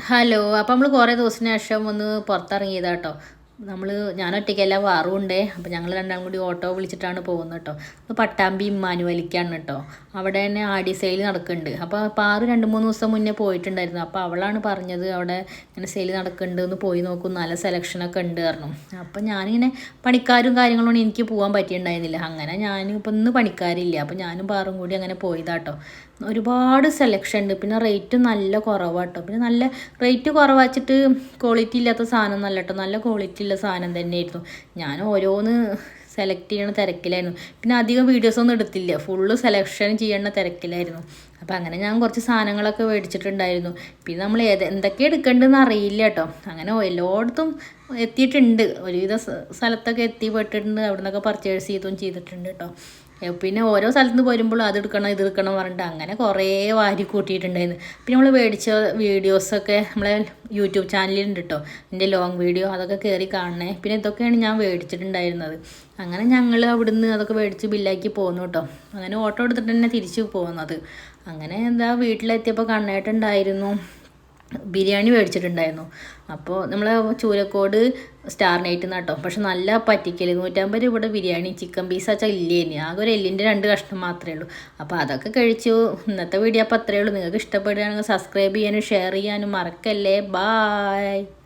Hello. അപ്പം നമ്മൾ കുറേ ദിവസത്തിന് ശേഷം ഒന്ന് പുറത്തിറങ്ങിയതാട്ടോ. ഞാൻ ഒറ്റയ്ക്കല്ല, വാറുണ്ടേ. അപ്പം ഞങ്ങൾ രണ്ടാളും കൂടി ഓട്ടോ വിളിച്ചിട്ടാണ് പോകുന്നത് കേട്ടോ. അപ്പോൾ പട്ടാമ്പി ഇമ്മാനുവലിക്കാണ് കേട്ടോ. അവിടെ തന്നെ ആടി സെയിൽ നടക്കുന്നുണ്ട്. അപ്പോൾ പാറു 2-3 ദിവസം മുന്നേ പോയിട്ടുണ്ടായിരുന്നു. അപ്പോൾ അവളാണ് പറഞ്ഞത് അവിടെ ഇങ്ങനെ സെയിൽ നടക്കുന്നുണ്ട്, ഒന്ന് പോയി നോക്കും, നല്ല സെലക്ഷനൊക്കെ ഉണ്ട് പറഞ്ഞു. അപ്പം ഞാനിങ്ങനെ പണിക്കാരും കാര്യങ്ങളൊന്നും എനിക്ക് പോകാൻ പറ്റിയിട്ടുണ്ടായിരുന്നില്ല. അങ്ങനെ ഇപ്പം ഇന്ന് പണിക്കാരില്ല. അപ്പം ഞാനും പാറും കൂടി അങ്ങനെ പോയതാട്ടോ. ഒരുപാട് സെലക്ഷൻ ഉണ്ട്. പിന്നെ റേറ്റും നല്ല കുറവാട്ടോ. പിന്നെ നല്ല റേറ്റ് കുറവാച്ചിട്ട് ക്വാളിറ്റി ഇല്ലാത്ത സാധനം നല്ല കേട്ടോ. നല്ല ക്വാളിറ്റി ഉള്ള സാധനം തന്നെയായിരുന്നു. ഞാൻ ഓരോന്ന് സെലക്ട് ചെയ്യണ തിരക്കിലായിരുന്നു. പിന്നെ അധികം വീഡിയോസൊന്നും എടുത്തില്ല, ഫുള്ള് സെലക്ഷൻ ചെയ്യണ തിരക്കിലായിരുന്നു. അപ്പം അങ്ങനെ ഞാൻ കുറച്ച് സാധനങ്ങളൊക്കെ മേടിച്ചിട്ടുണ്ടായിരുന്നു. പിന്നെ നമ്മൾ എന്തൊക്കെ എടുക്കേണ്ടതെന്ന് അറിയില്ല കേട്ടോ. അങ്ങനെ എല്ലായിടത്തും എത്തിയിട്ടുണ്ട്, ഒരുവിധ സ്ഥലത്തൊക്കെ എത്തിപ്പെട്ടിട്ടുണ്ട്. അവിടെ നിന്നൊക്കെ പർച്ചേസ് ചെയ്തിട്ടുണ്ട് കേട്ടോ. പിന്നെ ഓരോ സ്ഥലത്ത് നിന്ന് വരുമ്പോഴും അതെടുക്കണം ഇതെടുക്കണം പറഞ്ഞിട്ട് അങ്ങനെ കുറേ വാരി കൂട്ടിയിട്ടുണ്ടായിരുന്നു. പിന്നെ നമ്മൾ മേടിച്ച വീഡിയോസൊക്കെ നമ്മളെ യൂട്യൂബ് ചാനലിലുണ്ട് കേട്ടോ, എൻ്റെ ലോങ് വീഡിയോ, അതൊക്കെ കയറി കാണണേ. പിന്നെ ഇതൊക്കെയാണ് ഞാൻ മേടിച്ചിട്ടുണ്ടായിരുന്നത്. അങ്ങനെ ഞങ്ങൾ അവിടുന്ന് അതൊക്കെ മേടിച്ച് ബില്ലാക്കി പോന്നു കേട്ടോ. അങ്ങനെ ഓട്ടോ എടുത്തിട്ട് തന്നെ തിരിച്ച് പോകുന്നത്. അങ്ങനെ വീട്ടിലെത്തിയപ്പോൾ കണ്ണേട്ടുണ്ടായിരുന്നു, ബിരിയാണി മേടിച്ചിട്ടുണ്ടായിരുന്നു. അപ്പോൾ നമ്മൾ ചൂരക്കോട് സ്റ്റാർ നൈറ്റ് കേട്ടോ. പക്ഷെ നല്ല പറ്റിക്കൽ, 150 രൂപയുടെ ബിരിയാണി, ചിക്കൻ പീസ് വെച്ചാൽ ഇല്ലേനി, ആകെ ഒരു എല്ലിൻ്റെ 2 കഷ്ണം മാത്രമേ ഉള്ളൂ. അപ്പോൾ അതൊക്കെ കഴിച്ചു. ഇന്നത്തെ വീഡിയോ അപ്പോൾ അത്രയേ ഉള്ളൂ. നിങ്ങൾക്ക് ഇഷ്ടപ്പെടുകയാണെങ്കിൽ സബ്സ്ക്രൈബ് ചെയ്യാനും ഷെയർ ചെയ്യാനും മറക്കല്ലേ. ബായ്.